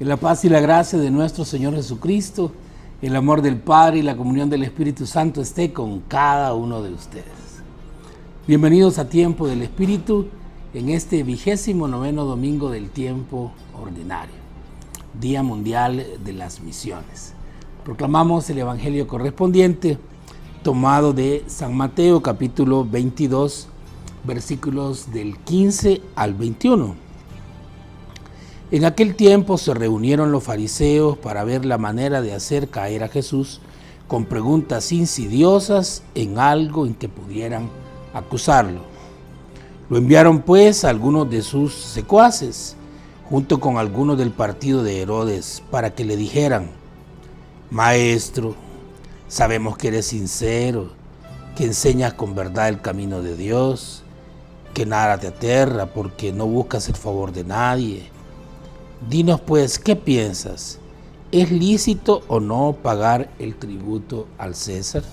Que la paz y la gracia de nuestro Señor Jesucristo, el amor del Padre y la comunión del Espíritu Santo esté con cada uno de ustedes. Bienvenidos a Tiempo del Espíritu en este 29º domingo del tiempo ordinario, Día Mundial de las Misiones. Proclamamos el Evangelio correspondiente tomado de San Mateo capítulo 22, versículos del 15 al 21. En aquel tiempo se reunieron los fariseos para ver la manera de hacer caer a Jesús con preguntas insidiosas en algo en que pudieran acusarlo. Lo enviaron pues a algunos de sus secuaces, junto con algunos del partido de Herodes, para que le dijeran: Maestro, sabemos que eres sincero, que enseñas con verdad el camino de Dios, que nada te aterra porque no buscas el favor de nadie. Dinos pues, ¿qué piensas? ¿Es lícito o no pagar el tributo al César?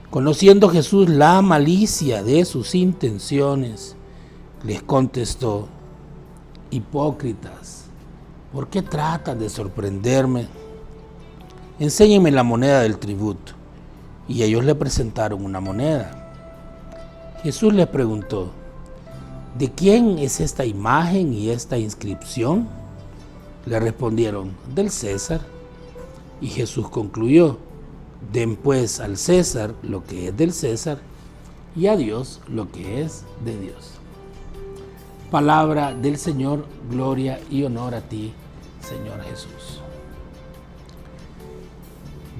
Conociendo Jesús la malicia de sus intenciones, les contestó: Hipócritas, ¿por qué tratan de sorprenderme? Enséñenme la moneda del tributo. Y ellos le presentaron una moneda. Jesús les preguntó: ¿de quién es esta imagen y esta inscripción? Le respondieron: del César. Y Jesús concluyó: den pues al César lo que es del César y a Dios lo que es de Dios. Palabra del Señor, gloria y honor a ti, Señor Jesús.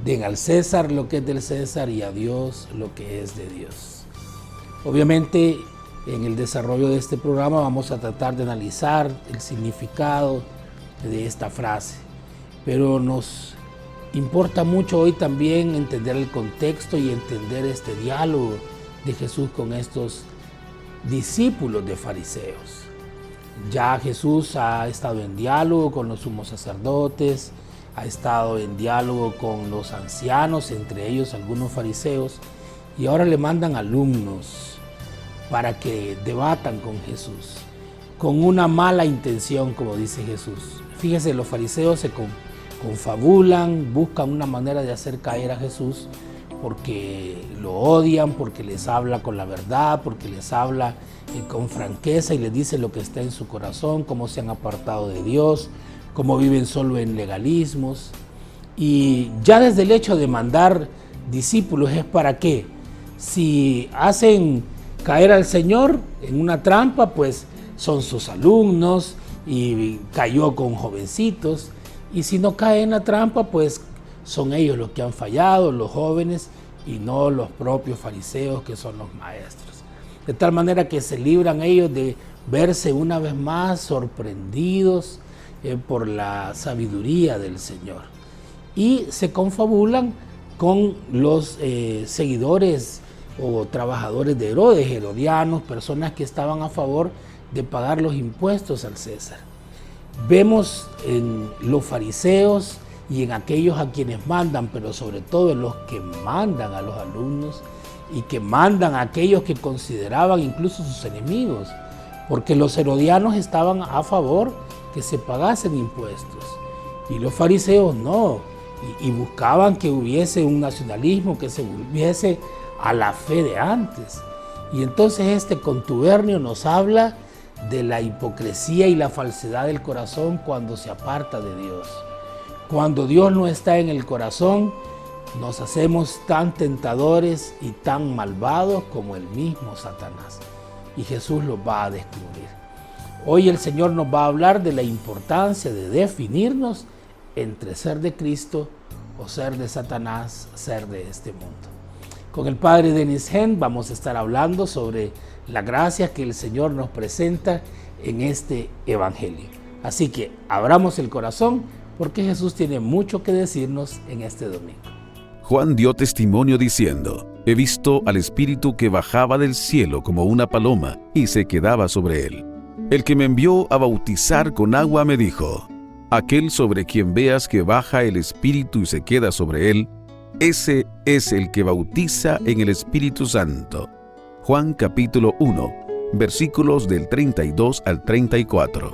Den al César lo que es del César y a Dios lo que es de Dios. Obviamente, en el desarrollo de este programa vamos a tratar de analizar el significado de esta frase, pero nos importa mucho hoy también entender el contexto y entender este diálogo de Jesús con estos discípulos de fariseos. Ya Jesús ha estado en diálogo con los sumos sacerdotes, ha estado en diálogo con los ancianos, entre ellos algunos fariseos, y ahora le mandan alumnos para que debatan con Jesús, con una mala intención, como dice Jesús. Fíjese, los fariseos se confabulan, buscan una manera de hacer caer a Jesús porque lo odian, porque les habla con la verdad, porque les habla con franqueza y les dice lo que está en su corazón, cómo se han apartado de Dios, cómo viven solo en legalismos. Y ya desde el hecho de mandar discípulos es para qué. Si hacen caer al Señor en una trampa, pues son sus alumnos y cayó con jovencitos. Y si no cae en la trampa, pues son ellos los que han fallado, los jóvenes, y no los propios fariseos que son los maestros. De tal manera que se libran ellos de verse una vez más sorprendidos por la sabiduría del Señor. Y se confabulan con los seguidores o trabajadores de Herodes, herodianos, personas que estaban a favor de pagar los impuestos al César. Vemos en los fariseos y en aquellos a quienes mandan, pero sobre todo en los que mandan a los alumnos y que mandan a aquellos que consideraban incluso sus enemigos, porque los herodianos estaban a favor que se pagasen impuestos y los fariseos no, y buscaban que hubiese un nacionalismo, que se volviese a la fe de antes. Y entonces este contubernio nos habla de la hipocresía y la falsedad del corazón cuando se aparta de Dios. Cuando Dios no está en el corazón, nos hacemos tan tentadores y tan malvados como el mismo Satanás. Y Jesús los va a descubrir. Hoy el Señor nos va a hablar de la importancia de definirnos entre ser de Cristo o ser de Satanás, ser de este mundo. Con el Padre Denis Hen vamos a estar hablando sobre la gracia que el Señor nos presenta en este Evangelio. Así que abramos el corazón porque Jesús tiene mucho que decirnos en este domingo. Juan dio testimonio diciendo: he visto al Espíritu que bajaba del cielo como una paloma y se quedaba sobre él. El que me envió a bautizar con agua me dijo: aquel sobre quien veas que baja el Espíritu y se queda sobre él, ese es el que bautiza en el Espíritu Santo. Juan capítulo 1, versículos del 32 al 34.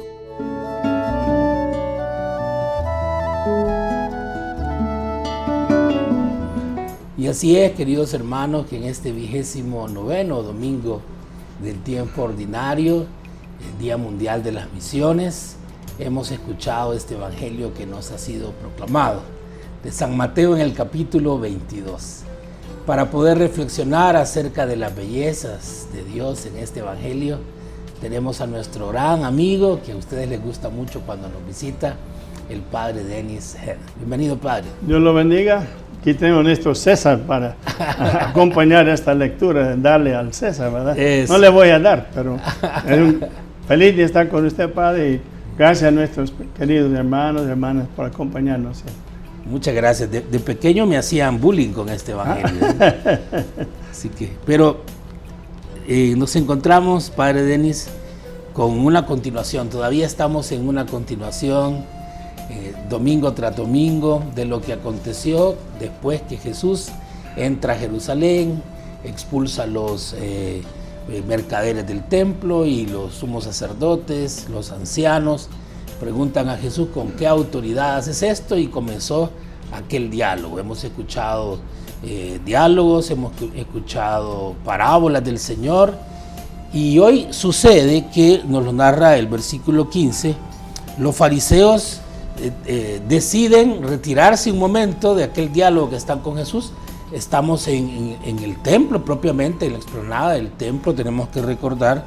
Y así es, queridos hermanos, que en este 29º domingo del tiempo ordinario, el Día Mundial de las Misiones, hemos escuchado este evangelio que nos ha sido proclamado, de San Mateo en el capítulo 22. Para poder reflexionar acerca de las bellezas de Dios en este evangelio, tenemos a nuestro gran amigo, que a ustedes les gusta mucho cuando nos visita, el Padre Denis Head. Bienvenido, Padre. Dios lo bendiga. Aquí tengo a nuestro César para acompañar esta lectura, darle al César, ¿verdad? Eso. No le voy a dar, pero feliz de estar con usted, Padre, y gracias a nuestros queridos hermanos y hermanas por acompañarnos. Muchas gracias. De pequeño me hacían bullying con este evangelio. Así que, pero nos encontramos, Padre Denis, con una continuación. Todavía estamos en una continuación, domingo tras domingo, de lo que aconteció después que Jesús entra a Jerusalén, expulsa a los mercaderes del templo y los sumos sacerdotes, los ancianos, preguntan a Jesús con qué autoridad haces esto, y comenzó aquel diálogo. Hemos escuchado diálogos, hemos escuchado parábolas del Señor, y hoy sucede que nos lo narra el versículo 15, los fariseos deciden retirarse un momento de aquel diálogo que están con Jesús. Estamos en el templo propiamente, en la explanada del templo, tenemos que recordar,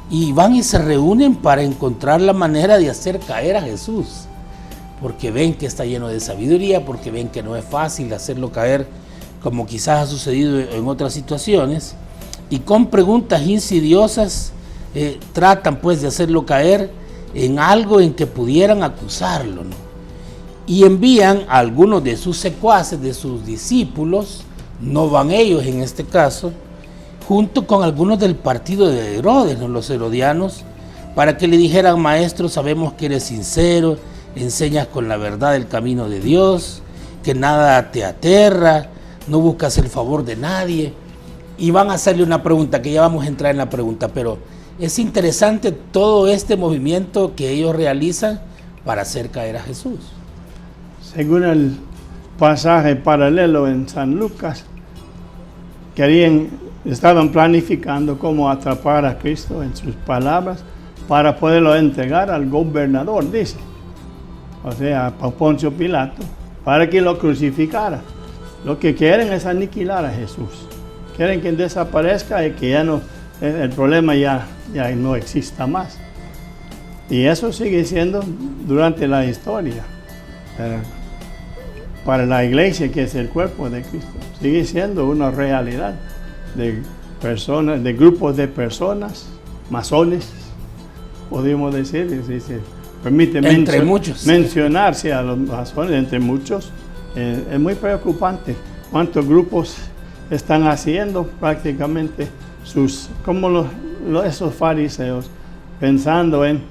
y van y se reúnen para encontrar la manera de hacer caer a Jesús, porque ven que está lleno de sabiduría, porque ven que no es fácil hacerlo caer como quizás ha sucedido en otras situaciones, y con preguntas insidiosas tratan pues de hacerlo caer en algo en que pudieran acusarlo, ¿no? Y envían a algunos de sus secuaces, de sus discípulos, no van ellos en este caso, junto con algunos del partido de Herodes, ¿no? Los herodianos, para que le dijeran: maestro, sabemos que eres sincero, enseñas con la verdad el camino de Dios, que nada te aterra, no buscas el favor de nadie. Y van a hacerle una pregunta, que ya vamos a entrar en la pregunta, pero es interesante todo este movimiento que ellos realizan para hacer caer a Jesús. Según el pasaje paralelo en San Lucas, estaban planificando cómo atrapar a Cristo en sus palabras para poderlo entregar al gobernador, dice, o sea, a Poncio Pilato, para que lo crucificara. Lo que quieren es aniquilar a Jesús. Quieren que desaparezca y que ya no, el problema ya no exista más. Y eso sigue siendo durante la historia. Para la iglesia, que es el cuerpo de Cristo, sigue siendo una realidad de personas, de grupos de personas, masones, podemos decir, permíteme mencionarse a los masones, entre muchos. Es muy preocupante cuántos grupos están haciendo prácticamente como esos fariseos, pensando en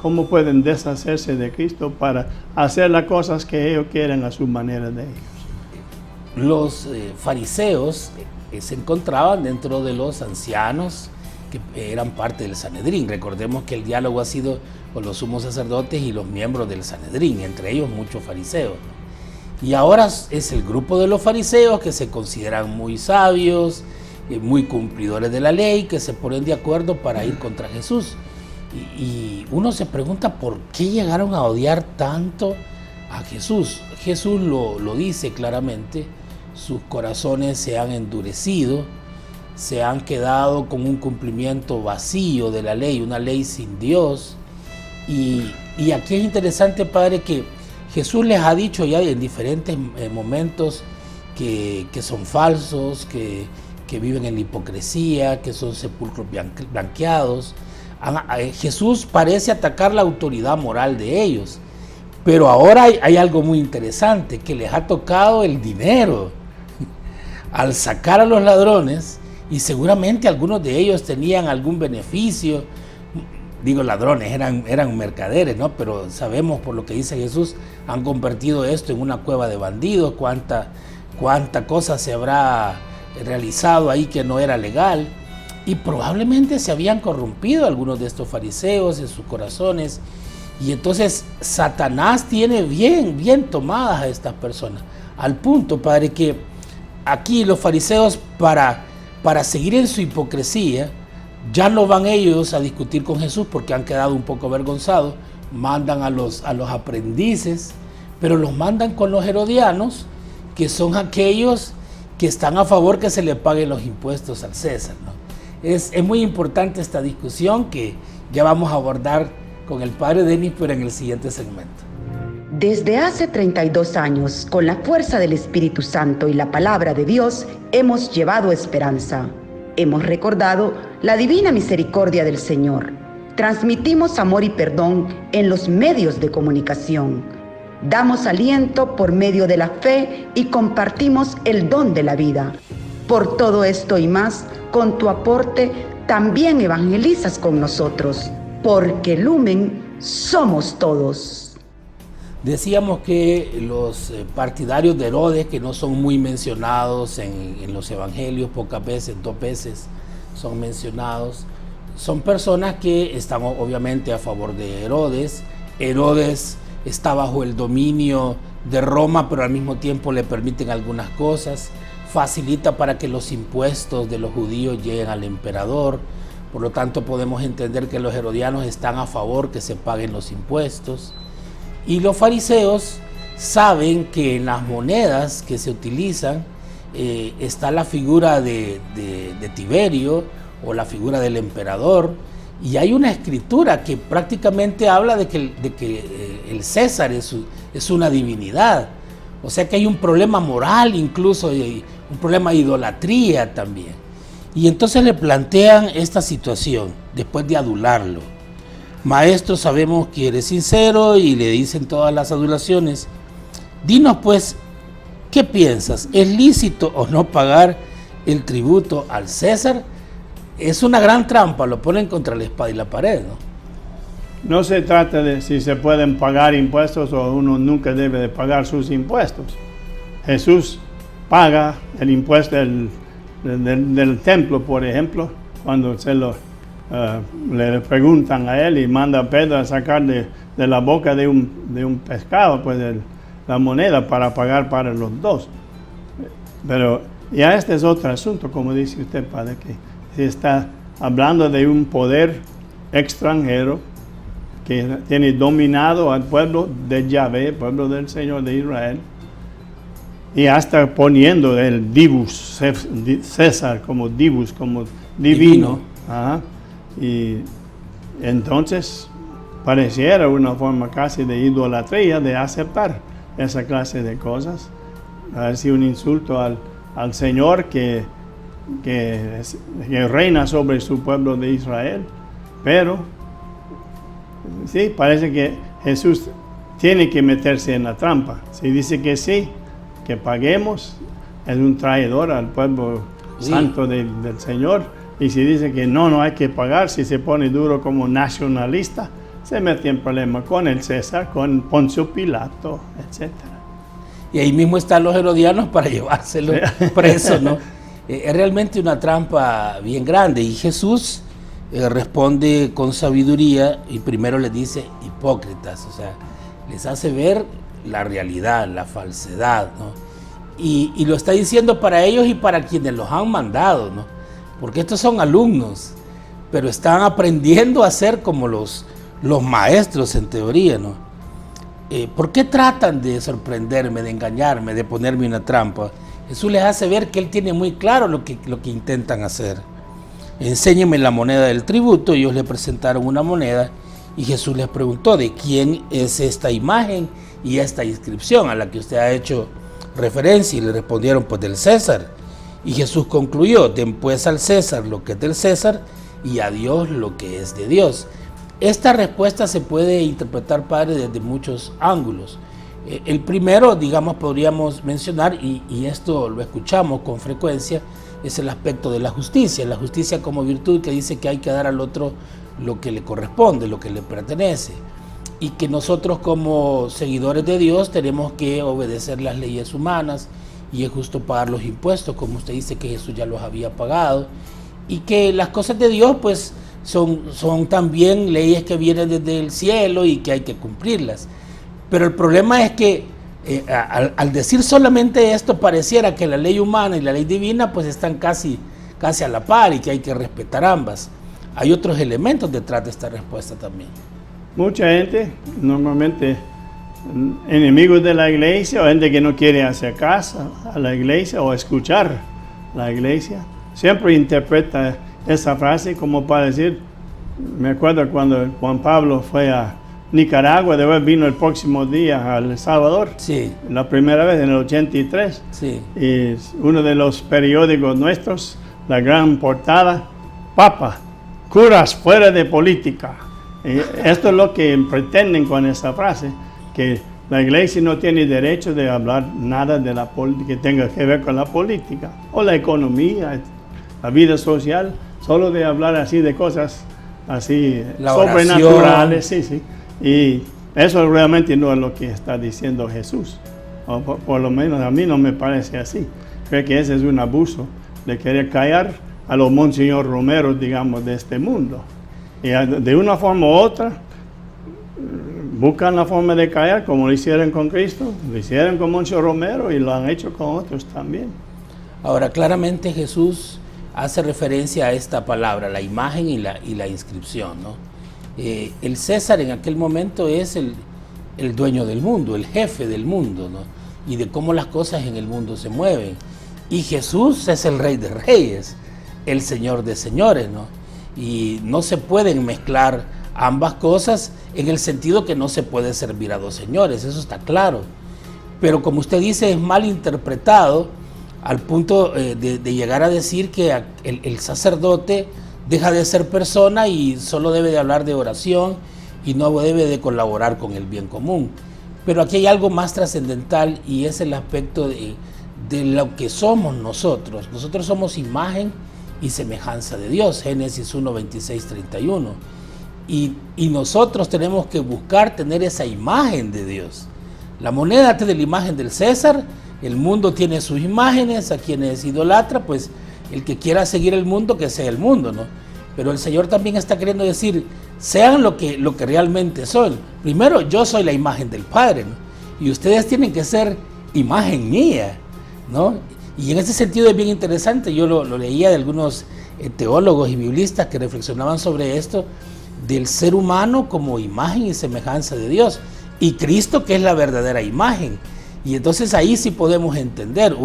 cómo pueden deshacerse de Cristo para hacer las cosas que ellos quieren a su manera de ellos. Los fariseos se encontraban dentro de los ancianos que eran parte del Sanedrín. Recordemos que el diálogo ha sido con los sumos sacerdotes y los miembros del Sanedrín, entre ellos muchos fariseos. Y ahora es el grupo de los fariseos que se consideran muy sabios, muy cumplidores de la ley, que se ponen de acuerdo para ir contra Jesús. Y uno se pregunta por qué llegaron a odiar tanto a Jesús. Jesús lo dice claramente: sus corazones se han endurecido, se han quedado con un cumplimiento vacío de la ley, una ley sin Dios. Y aquí es interesante, Padre, que Jesús les ha dicho ya en diferentes momentos que son falsos, que viven en la hipocresía, que son sepulcros blanqueados. Jesús parece atacar la autoridad moral de ellos, pero ahora hay algo muy interesante, que les ha tocado el dinero al sacar a los ladrones, y seguramente algunos de ellos tenían algún beneficio. Digo ladrones, eran mercaderes, ¿no? Pero sabemos por lo que dice Jesús, han convertido esto en una cueva de bandidos. Cuánta cosa se habrá realizado ahí que no era legal. Y probablemente se habían corrompido algunos de estos fariseos en sus corazones. Y entonces Satanás tiene bien tomadas a estas personas. Al punto, Padre, que aquí los fariseos, para seguir en su hipocresía, ya no van ellos a discutir con Jesús porque han quedado un poco avergonzados. Mandan a los aprendices, pero los mandan con los herodianos, que son aquellos que están a favor que se le paguen los impuestos al César, ¿no? Es muy importante esta discusión que ya vamos a abordar con el padre Denis, pero en el siguiente segmento. Desde hace 32 años, con la fuerza del Espíritu Santo y la palabra de Dios, hemos llevado esperanza. Hemos recordado la divina misericordia del Señor. Transmitimos amor y perdón en los medios de comunicación. Damos aliento por medio de la fe y compartimos el don de la vida. Por todo esto y más, con tu aporte, también evangelizas con nosotros, porque Lumen somos todos. Decíamos que los partidarios de Herodes, que no son muy mencionados en los evangelios, pocas veces, 2 veces son mencionados, son personas que están obviamente a favor de Herodes. Herodes está bajo el dominio de Roma, pero al mismo tiempo le permiten algunas cosas, facilita para que los impuestos de los judíos lleguen al emperador. Por lo tanto, podemos entender que los herodianos están a favor que se paguen los impuestos. Y los fariseos saben que en las monedas que se utilizan está la figura de Tiberio o la figura del emperador, y hay una escritura que prácticamente habla de que el César es una divinidad. O sea que hay un problema moral incluso, y un problema de idolatría también. Y entonces le plantean esta situación después de adularlo. Maestro, sabemos que eres sincero, y le dicen todas las adulaciones. Dinos pues, ¿qué piensas? ¿Es lícito o no pagar el tributo al César? Es una gran trampa, lo ponen contra la espada y la pared, ¿no? No se trata de si se pueden pagar impuestos o uno nunca debe de pagar sus impuestos. Jesús paga el impuesto del templo, por ejemplo, cuando le preguntan a él y manda a Pedro a sacar de la boca de un pescado pues la moneda para pagar para los dos. Pero ya este es otro asunto, como dice usted, padre, que se está hablando de un poder extranjero que tiene dominado al pueblo de Yahvé, pueblo del Señor de Israel, y hasta poniendo el divus, César como divus, como divino. Ajá. Y entonces pareciera una forma casi de idolatría de aceptar esa clase de cosas. Es un insulto al Señor que reina sobre su pueblo de Israel. Pero sí, parece que Jesús tiene que meterse en la trampa. Si dice que sí, que paguemos, es un traidor al pueblo santo del Señor. Y si dice que no hay que pagar, si se pone duro como nacionalista, se mete en problema con el César, con Poncio Pilato, etc. Y ahí mismo están los herodianos para llevárselo preso, ¿no? Es realmente una trampa bien grande. Y Jesús responde con sabiduría y primero les dice hipócritas, o sea, les hace ver la realidad, la falsedad, ¿no? Y lo está diciendo para ellos y para quienes los han mandado, ¿no? Porque estos son alumnos, pero están aprendiendo a ser como los maestros en teoría, ¿no? ¿Por qué tratan de sorprenderme, de engañarme, de ponerme una trampa? Jesús les hace ver que Él tiene muy claro lo que intentan hacer. Enséñenme la moneda del tributo. Ellos le presentaron una moneda y Jesús les preguntó: ¿de quién es esta imagen y esta inscripción a la que usted ha hecho referencia? Y le respondieron: pues del César. Y Jesús concluyó: den pues al César lo que es del César y a Dios lo que es de Dios. Esta respuesta se puede interpretar, padre, desde muchos ángulos. El primero, digamos, podríamos mencionar, y esto lo escuchamos con frecuencia, es el aspecto de la justicia como virtud que dice que hay que dar al otro lo que le corresponde, lo que le pertenece, y que nosotros como seguidores de Dios tenemos que obedecer las leyes humanas, y es justo pagar los impuestos, como usted dice que Jesús ya los había pagado, y que las cosas de Dios pues son también leyes que vienen desde el cielo y que hay que cumplirlas. Pero el problema es que al decir solamente esto, pareciera que la ley humana y la ley divina pues están casi a la par y que hay que respetar ambas. Hay otros elementos detrás de esta respuesta también. Mucha gente, normalmente enemigos de la iglesia, o gente que no quiere hacer caso a la iglesia o escuchar la iglesia, siempre interpreta esa frase como para decir, me acuerdo cuando Juan Pablo fue a Nicaragua, después vino el próximo día a El Salvador, sí, la primera vez en el 83, sí, y uno de los periódicos nuestros, la gran portada, Papa, curas fuera de política. Y esto es lo que pretenden con esa frase, que la iglesia no tiene derecho de hablar nada de la que tenga que ver con la política o la economía, la vida social, solo de hablar así de cosas así sobrenaturales, sí. Y eso realmente no es lo que está diciendo Jesús, o por lo menos a mí no me parece así. Creo que ese es un abuso de querer callar a los Monseñor Romero, digamos, de este mundo. Y de una forma u otra, buscan la forma de callar, como lo hicieron con Cristo, lo hicieron con Monseñor Romero y lo han hecho con otros también. Ahora, claramente Jesús hace referencia a esta palabra, la imagen y la inscripción, ¿no? El César en aquel momento es el dueño del mundo, el jefe del mundo, ¿no? Y de cómo las cosas en el mundo se mueven. Y Jesús es el Rey de Reyes, el Señor de Señores, ¿no? Y no se pueden mezclar ambas cosas en el sentido que no se puede servir a dos señores, eso está claro. Pero como usted dice, es mal interpretado al punto de llegar a decir que el sacerdote deja de ser persona y solo debe de hablar de oración y no debe de colaborar con el bien común. Pero aquí hay algo más trascendental y es el aspecto de lo que somos nosotros. Nosotros somos imagen y semejanza de Dios, Génesis 1, 26, 31. Y nosotros tenemos que buscar tener esa imagen de Dios. La moneda tiene la imagen del César, el mundo tiene sus imágenes, a quienes idolatra, pues el que quiera seguir el mundo, que sea el mundo, ¿no? Pero el Señor también está queriendo decir, sean lo que realmente son. Primero, yo soy la imagen del Padre, ¿no? Y ustedes tienen que ser imagen mía, ¿no? Y en ese sentido es bien interesante, yo lo leía de algunos teólogos y biblistas que reflexionaban sobre esto, del ser humano como imagen y semejanza de Dios, y Cristo que es la verdadera imagen. Y entonces ahí sí podemos entender,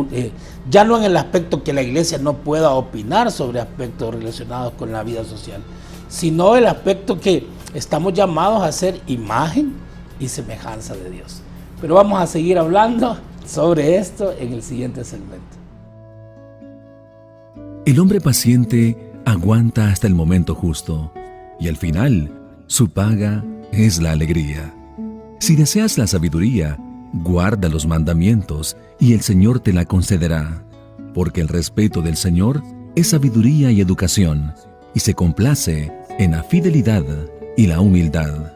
ya no en el aspecto que la iglesia no pueda opinar sobre aspectos relacionados con la vida social, sino el aspecto que estamos llamados a ser imagen y semejanza de Dios. Pero vamos a seguir hablando sobre esto en el siguiente segmento. El hombre paciente aguanta hasta el momento justo, y al final, su paga es la alegría. Si deseas la sabiduría, guarda los mandamientos, y el Señor te la concederá, porque el respeto del Señor es sabiduría y educación, y se complace en la fidelidad y la humildad.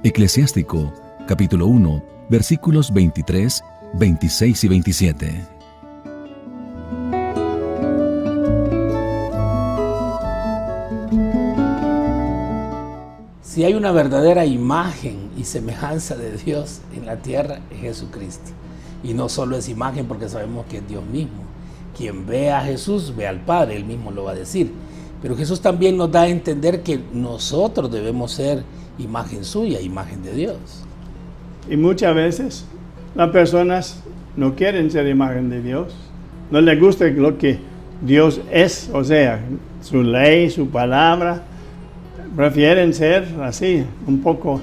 Eclesiástico, capítulo 1, versículos 23, 26 y 27. Si hay una verdadera imagen y semejanza de Dios en la tierra, es Jesucristo. Y no solo es imagen, porque sabemos que es Dios mismo. Quien ve a Jesús, ve al Padre, Él mismo lo va a decir. Pero Jesús también nos da a entender que nosotros debemos ser imagen suya, imagen de Dios. Y muchas veces las personas no quieren ser imagen de Dios. No les gusta lo que Dios es, o sea, su ley, su palabra. Prefieren ser así, un poco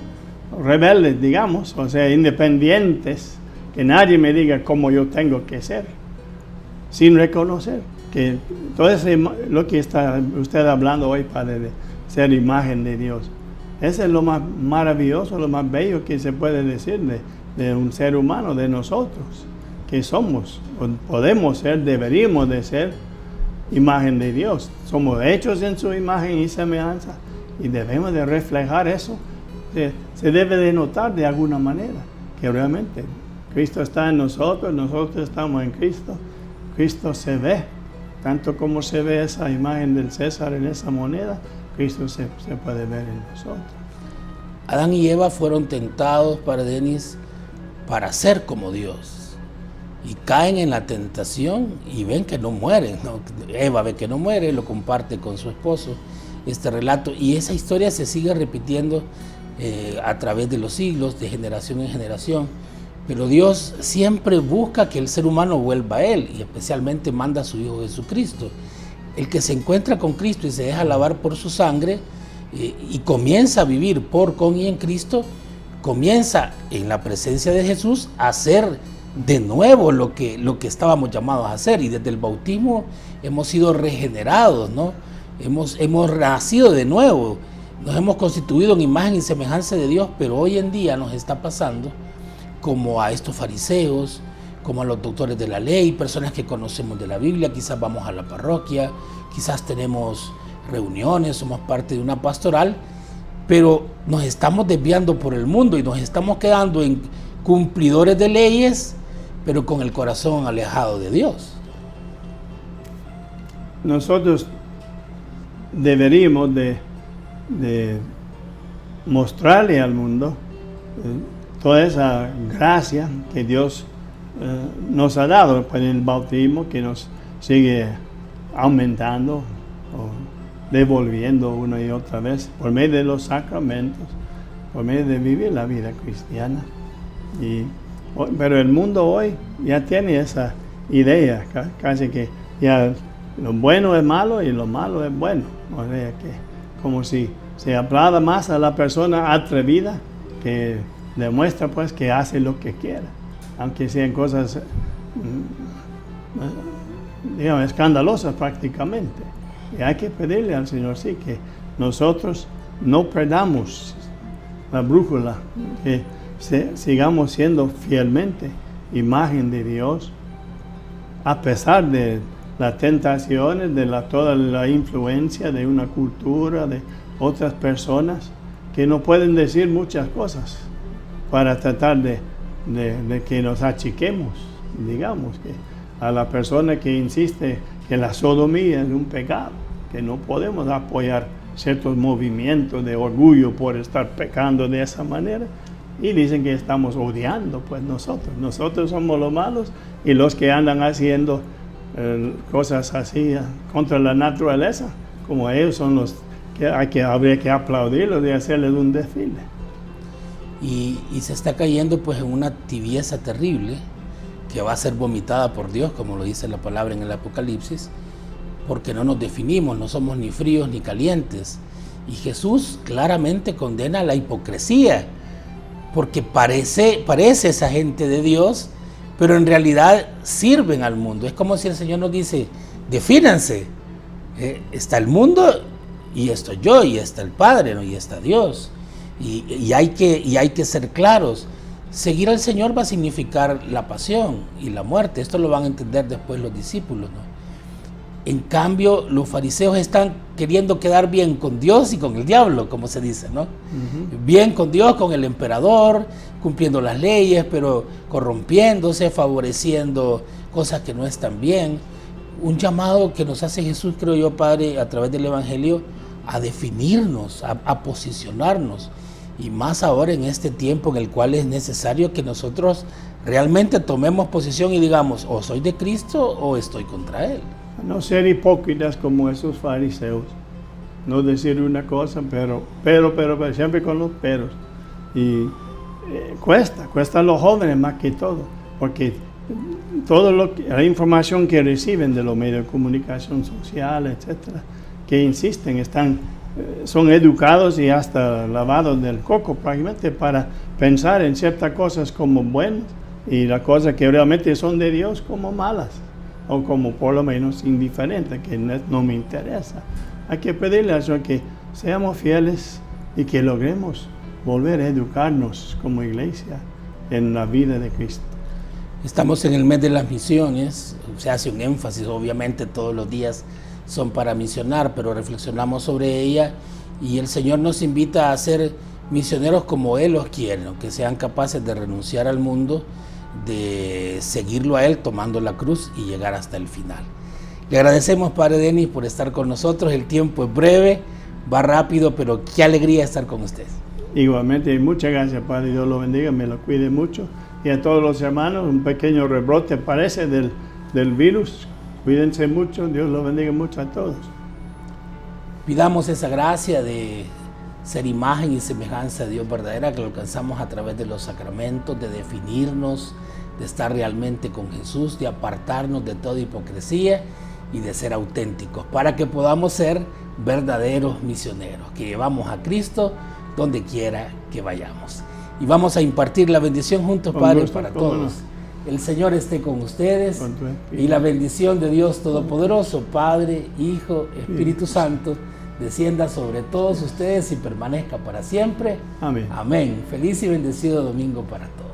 rebeldes, digamos, o sea, independientes, que nadie me diga cómo yo tengo que ser, sin reconocer que todo eso, lo que está usted hablando hoy, Padre, de ser imagen de Dios, eso es lo más maravilloso, lo más bello que se puede decir de un ser humano, de nosotros, que somos, podemos ser, deberíamos de ser imagen de Dios. Somos hechos en su imagen y semejanza. Y debemos de reflejar eso. Se debe de notar de alguna manera que realmente Cristo está en nosotros, nosotros estamos en Cristo. Cristo se ve, tanto como se ve esa imagen del César en esa moneda, Cristo se puede ver en nosotros. Adán y Eva fueron tentados, para Denis, para ser como Dios. Y caen en la tentación y ven que no mueren, ¿no? Eva ve que no muere, lo comparte con su esposo, este relato. Y esa historia se sigue repitiendo a través de los siglos, de generación en generación. Pero Dios siempre busca que el ser humano vuelva a Él, y especialmente manda a su Hijo Jesucristo. El que se encuentra con Cristo y se deja lavar por su sangre y comienza a vivir por, con y en Cristo, comienza en la presencia de Jesús a hacer de nuevo lo que estábamos llamados a hacer. Y desde el bautismo hemos sido regenerados, ¿no? Hemos nacido de nuevo, nos hemos constituido en imagen y semejanza de Dios, pero hoy en día nos está pasando como a estos fariseos, como a los doctores de la ley, personas que conocemos de la Biblia, quizás vamos a la parroquia, quizás tenemos reuniones, somos parte de una pastoral, pero nos estamos desviando por el mundo y nos estamos quedando en cumplidores de leyes, pero con el corazón alejado de Dios. Nosotros deberíamos de mostrarle al mundo toda esa gracia que Dios nos ha dado por el bautismo, que nos sigue aumentando o devolviendo una y otra vez por medio de los sacramentos, por medio de vivir la vida cristiana. Pero el mundo hoy ya tiene esa idea, casi que ya lo bueno es malo y lo malo es bueno. O sea, que como si se aplauda más a la persona atrevida, que demuestra pues que hace lo que quiera, aunque sean cosas digamos escandalosas prácticamente. Y hay que pedirle al Señor sí que nosotros no perdamos la brújula, que sigamos siendo fielmente imagen de Dios, a pesar de las tentaciones, de toda la influencia de una cultura, de otras personas que no pueden decir muchas cosas para tratar de que nos achiquemos. Digamos que a la persona que insiste que la sodomía es un pecado, que no podemos apoyar ciertos movimientos de orgullo por estar pecando de esa manera, y dicen que estamos odiando pues nosotros somos los malos, y los que andan haciendo cosas así contra la naturaleza, como ellos son los que habría que aplaudirlos y hacerles un desfile. Y se está cayendo pues en una tibieza terrible que va a ser vomitada por Dios, como lo dice la palabra en el Apocalipsis, porque no nos definimos, no somos ni fríos ni calientes. Y Jesús claramente condena la hipocresía, porque parece esa gente de Dios, pero en realidad sirven al mundo. Es como si el Señor nos dice, defínanse, está el mundo y estoy yo, y está el Padre, ¿no? Y está Dios. Y hay que ser claros. Seguir al Señor va a significar la pasión y la muerte. Esto lo van a entender después los discípulos, ¿no? En cambio, los fariseos están queriendo quedar bien con Dios y con el diablo, como se dice, ¿no? Bien con Dios, con el emperador, cumpliendo las leyes, pero corrompiéndose, favoreciendo cosas que no están bien. Un llamado que nos hace Jesús, creo yo, Padre, a través del Evangelio, a definirnos, a posicionarnos. Y más ahora en este tiempo en el cual es necesario que nosotros realmente tomemos posición y digamos, o soy de Cristo o estoy contra Él. No ser hipócritas como esos fariseos, no decir una cosa, pero siempre con los peros. Y cuesta a los jóvenes más que todo, porque la información que reciben de los medios de comunicación social, etcétera, que insisten, son educados y hasta lavados del coco prácticamente para pensar en ciertas cosas como buenas y las cosas que realmente son de Dios como malas, o como por lo menos indiferentes, que no me interesa. Hay que pedirle al Señor que seamos fieles y que logremos volver a educarnos como iglesia en la vida de Cristo. Estamos en el mes de las misiones, se hace un énfasis, obviamente todos los días son para misionar, pero reflexionamos sobre ella y el Señor nos invita a ser misioneros como Él los quiere, ¿no? Que sean capaces de renunciar al mundo, de seguirlo a Él tomando la cruz y llegar hasta el final. Le agradecemos, Padre Denis, por estar con nosotros. El tiempo es breve, va rápido, pero qué alegría estar con usted. Igualmente, muchas gracias, Padre. Dios lo bendiga, me lo cuide mucho Y a todos los hermanos, un pequeño rebrote parece del virus. Cuídense mucho, Dios los bendiga mucho a todos. Pidamos esa gracia de ser imagen y semejanza de Dios verdadera, que lo alcanzamos a través de los sacramentos, de definirnos, de estar realmente con Jesús, de apartarnos de toda hipocresía y de ser auténticos, para que podamos ser verdaderos misioneros, que llevamos a Cristo donde quiera que vayamos. Y vamos a impartir la bendición juntos, Padre, para todos. El Señor esté con ustedes y la bendición de Dios Todopoderoso, Padre, Hijo, Espíritu Santo, descienda sobre todos ustedes y permanezca para siempre. Amén. Amén. Feliz y bendecido domingo para todos.